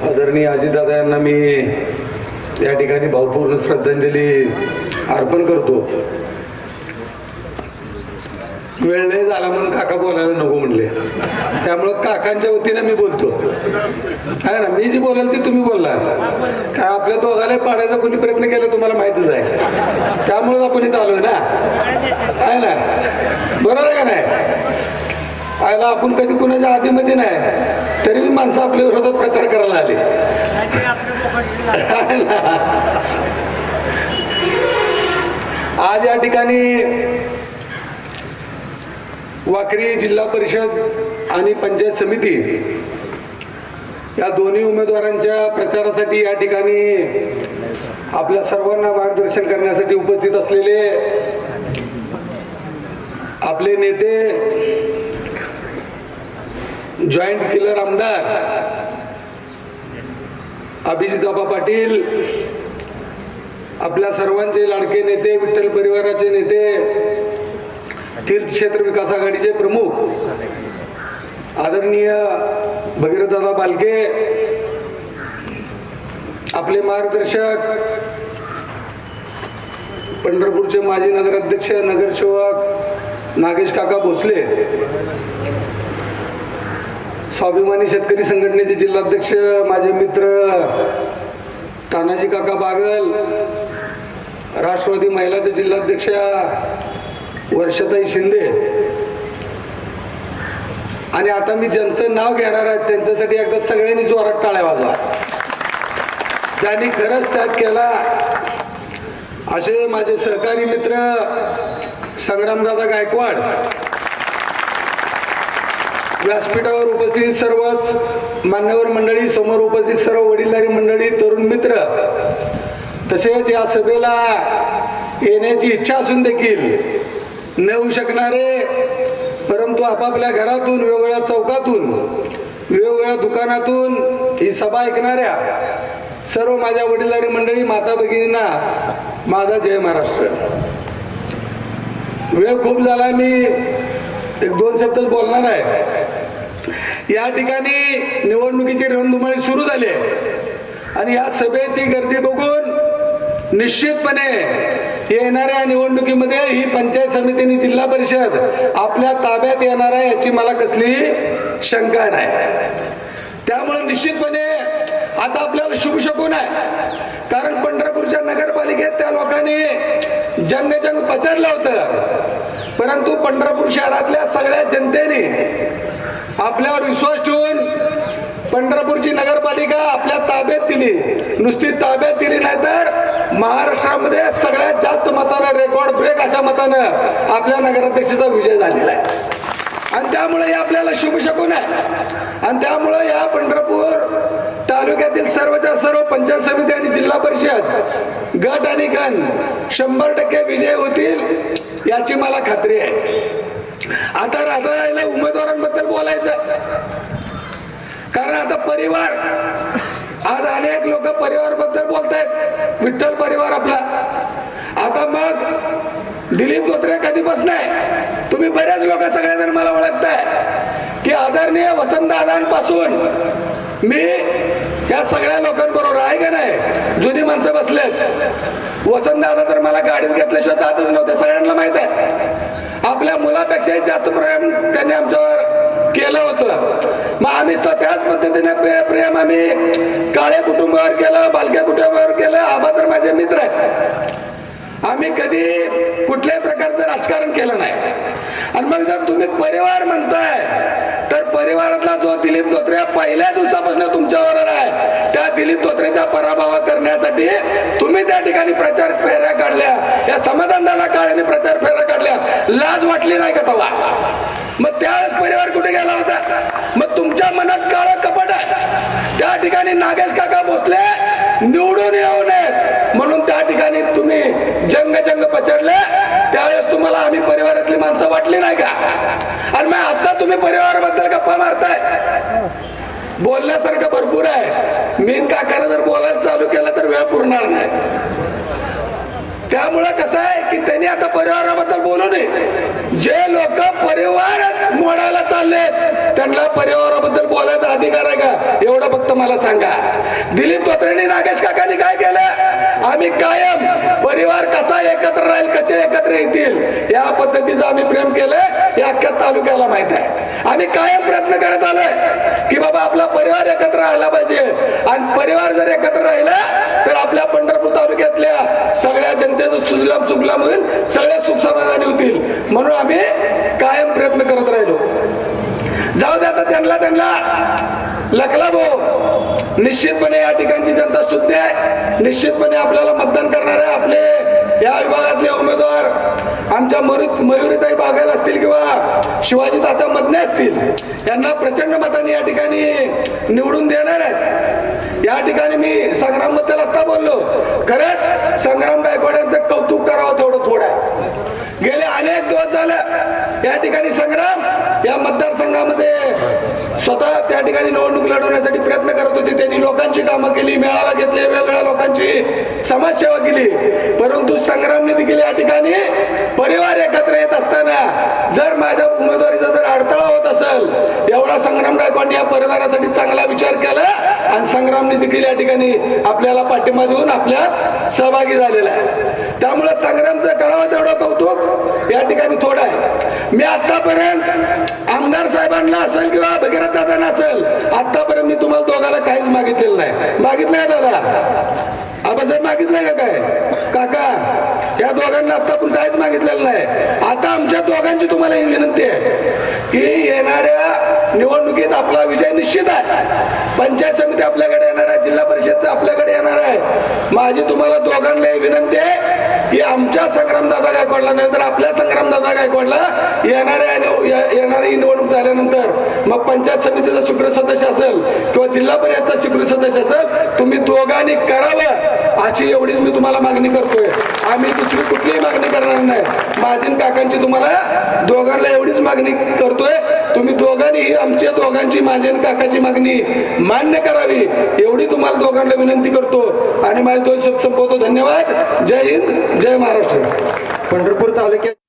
आदरणीय अजितदादा यांना मी या ठिकाणी भावपूर्ण श्रद्धांजली अर्पण करतो. वेळ नाही झाला म्हणून काका बोलायला नको म्हणले, त्यामुळं काकांच्या वतीने मी बोलतो. आहे ना, मी जी बोलाल ती तुम्ही बोलला. काय आपल्या दोघाला पाडायचा कोणी प्रयत्न केला तुम्हाला माहितच आहे, त्यामुळे आपण इथं आलोय ना. आहे ना, बरोबर आहे का नाही? आयला आपण कधी कुणाच्या आधीमध्ये नाही, तरी मी माणसं आपल्या विरोधात प्रचार करायला आले. आज या ठिकाणी वाकरी जिल्हा परिषद आणि पंचायत समिती या दोन्ही उमेदवारांच्या प्रचारासाठी या ठिकाणी आपल्या सर्वांना मार्गदर्शन करण्यासाठी उपस्थित असलेले आपले नेते, जॉईंट किलर आमदार अभिजितबाबा पाटील, आपल्या सर्वांचे लाडके नेते, विठ्ठल परिवाराचे नेते, तीर्थक्षेत्र विकास आघाडीचे प्रमुख आदरणीय भगीरथदादा बालके, आपले मार्गदर्शक पंढरपूरचे माजी नगराध्यक्ष नगरसेवक नागेश काका भोसले, स्वाभिमानी शेतकरी संघटनेचे जिल्हाध्यक्ष माझे मित्र तानाजी काका बागल, राष्ट्रवादी महिलाचे जिल्हाध्यक्षा वर्षाताई शिंदे, आणि आता मी ज्यांचं नाव घेणार आहे त्यांच्यासाठी एकदा सगळ्यांनी जोरात टाळ्या वाजवा. ज्यांनी खरंच त्याग केला असे माझे सहकारी मित्र संग्रामदादा गायकवाड, व्यासपीठावर उपस्थित सर्वच मान्यवर मंडळी, समोर उपस्थित सर्व वडीलधारी मंडळी, तरुण मित्र, तसेच या सभेला येण्याची इच्छा असून देखील न येऊ शकणारे, परंतु आपापल्या घरातून, वेगवेगळ्या चौकातून, वेगवेगळ्या दुकानातून ही सभा ऐकणाऱ्या सर्व माझ्या वडीलधारी मंडळी, माता भगिनींना माझा जय महाराष्ट्र. वेळ खूप झाला, मी एक दोन शब्द बोलणार आहे. या ठिकाणी निवडणुकीची रणधुमाळी सुरू झाली आणि या सभेची गर्दी बघून निश्चितपणे येणाऱ्या निवडणुकीमध्ये ही पंचायत समिती आणि जिल्हा परिषद आपल्या ताब्यात येणार आहे याची मला कसली शंका नाही. त्यामुळे निश्चितपणे आता आपल्याला शुभ शकून आहे, कारण पंढरपूरच्या नगरपालिकेत त्या लोकांनी जंग पचरलं होतं, परंतु पंढरपूर शहरातल्या सगळ्या जनतेने आपल्यावर विश्वास ठेवून पंढरपूरची नगरपालिका आपल्या ताब्यात दिली. नुसती ताब्यात दिली नाही तर महाराष्ट्रामध्ये सगळ्यात जास्त मतानं, रेकॉर्ड ब्रेक अशा मतानं आपल्या नगराध्यक्षाचा विजय झालेला आहे. आणि त्यामुळे आपल्याला शुभ शकून आहे. आणि त्यामुळे या पंढरपूर तालुक्यातील सर्वच्या सर्व पंचायत समिती आणि जिल्हा परिषद गट आणि गण 100% विजय होतील याची मला खात्री आहे. आता राहिला उमेदवारांबद्दल बोलायचं, कारण आता परिवार, आज अनेक लोक परिवार बद्दल बोलतायत, विठ्ठल परिवार आपला. आता मग दिलीप धोत्रे कधीपासून आहे, तुम्ही बरेच लोक सगळेजण मला ओळखताय की आदरणीय वसंतदादांपासून मी या सगळ्या लोकांबरोबर आहे का नाही, जुनी माणसं बसलेत. वसंतदादा तर मला गाडीत घेतल्याशिवाय जातच नव्हते, सगळ्यांना माहित आहे. आपल्या मुलापेक्षाही जास्त प्रेम त्यांनी आमच्यावर केलं होतं. मग आम्ही त्याच पद्धतीने प्रेम आम्ही काळ्या कुटुंबावर केलं, बालक्या कुटुंबावर केलं. आबा तर माझे मित्र आहेत, आम्ही कधी कुठल्याही प्रकारचं राजकारण केलं नाही. आणि मग जर तुम्ही परिवार म्हणताय तर परिवारातला जो दिलीप धोत्रे पहिल्या दिवसापासून तुमच्यावर आहे, त्या दिलीप धोत्रेचा पराभव करण्यासाठी तुम्ही त्या ठिकाणी प्रचार फेऱ्या काढल्या, या समाधानदादा काळाने प्रचार फेऱ्या काढल्या. लाज वाटली नाही का तेव्हा? मग त्यावेळेस परिवार कुठे गेला होता? मग तुमच्या मनात काळं कपट आहे. त्या ठिकाणी नागेश काका भोसले निवडून येऊ नयेत म्हणून त्या ठिकाणी तुम्ही जंग पचडले. त्यावेळेस तुम्हाला आम्ही परिवारातली माणसं वाटली नाही का? आणि मग आता तुम्ही परिवाराबद्दल गप्पा मारताय. बोलण्यासारखं भरपूर आहे. मीन काकाने जर बोलायला चालू केलं तर वेळ पुरणार नाही. त्यामुळे कसं आहे की त्यांनी आता परिवाराबद्दल बोलू नये. जे लोक परिवारच मोडायला चाललेत त्यांना परिवाराबद्दल बोलायचा अधिकार आहे का एवढं फक्त मला सांगा. दिलीप तोत्रेंनी नागेश काकांनी काय केलं? आम्ही कायम परिवार कसा एकत्र राहील, कसे एकत्र येतील या पद्धतीचं आम्ही प्रेम केलंय. या अख्ख्या तालुक्याला माहित आहे. आम्ही कायम प्रयत्न करत आलोय की बाबा आपला परिवार एकत्र राहिला पाहिजे. आणि परिवार जर एकत्र राहिला तर आपल्या पंढरपूर तालुक्यातल्या सगळ्या जनतेचं सुजलाम सुफलाम होईल, सगळ्या सुख समाधानी होतील. म्हणून आम्ही कायम प्रयत्न करत राहिलो. जाऊ दे आता त्यांना लखला भाऊ. निश्चितपणे या ठिकाणची जनता शुद्ध आहे. निश्चितपणे आपल्याला मतदान करणारे आपले या विभागातले उमेदवार आमच्या मयुरीताई बागेल असतील किंवा शिवाजी तात्या मधने असतील, यांना प्रचंड मतांनी या ठिकाणी निवडून देणार आहेत. या ठिकाणी मी संग्राम बद्दल आता बोललो. खरंच संग्राम गायकवाड यांचं कौतुक करावं तेवढं थोडं आहे. गेले अनेक दिवस झालं या ठिकाणी संग्राम या मतदारसंघामध्ये स्वतः त्या ठिकाणी निवडणूक लढवण्यासाठी प्रयत्न करत होते. त्यांनी लोकांची कामं केली, मेळावा घेतले, वेगवेगळ्या लोकांची समाजसेवा केली. परंतु संग्रामने देखील या ठिकाणी परिवार एकत्र येत असताना जर माझ्या उमेदवारीचा जर अडथळा होत असेल, एवढा संग्राम गायकवाड या परिवारासाठी चांगला विचार केला आणि संग्रामने देखील या ठिकाणी आपल्याला पाठिंबा देऊन आपल्यात सहभागी झालेला आहे. त्यामुळे संग्रामचं करावं तेवढं कौतुक या ठिकाणी थोडं आहे. मी आतापर्यंत आमदार साहेबांना असेल किंवा भगीरथ दादांना असेल, आतापर्यंत मी तुम्हाला दोघांना काहीच मागितलेलं नाही. मागितलंय दादा? आबासाहेब मागितलंय का काय? काका या दोघांना आता पण काहीच मागितलेलं नाही. आता आमच्या दोघांची तुम्हाला ही विनंती आहे की येणाऱ्या निवडणुकीत आपला विजय निश्चित आहे. पंचायत समिती आपल्याकडे येणार आहे, जिल्हा परिषद आपल्याकडे येणार आहे. माझी तुम्हाला दोघांना विनंती आहे की आमच्या संग्रामदादा गायकवाडला नाही तर आपल्या संग्रामदादा गायकवाडला येणारी निवडणूक झाल्यानंतर मग पंचायत समितीचा स्वीकृत सदस्य असेल किंवा जिल्हा परिषदचा स्वीकृत सदस्य असेल, तुम्ही दोघांनी करावं अशी एवढीच मी तुम्हाला मागणी करतोय. आम्ही दुसरी कुठलीही मागणी करणार नाही. माझी काकांची तुम्हाला दोघांना एवढीच मागणी करतोय. तुम्ही दोघांनी आमच्या दोघांची, माझी काकाची मागणी मान्य करावी एवढी तुम्हाला दोघांना विनंती करतो आणि माझे दोन शब्द संपवतो. धन्यवाद. जय हिंद, जय महाराष्ट्र. पंढरपूर तालुक्यात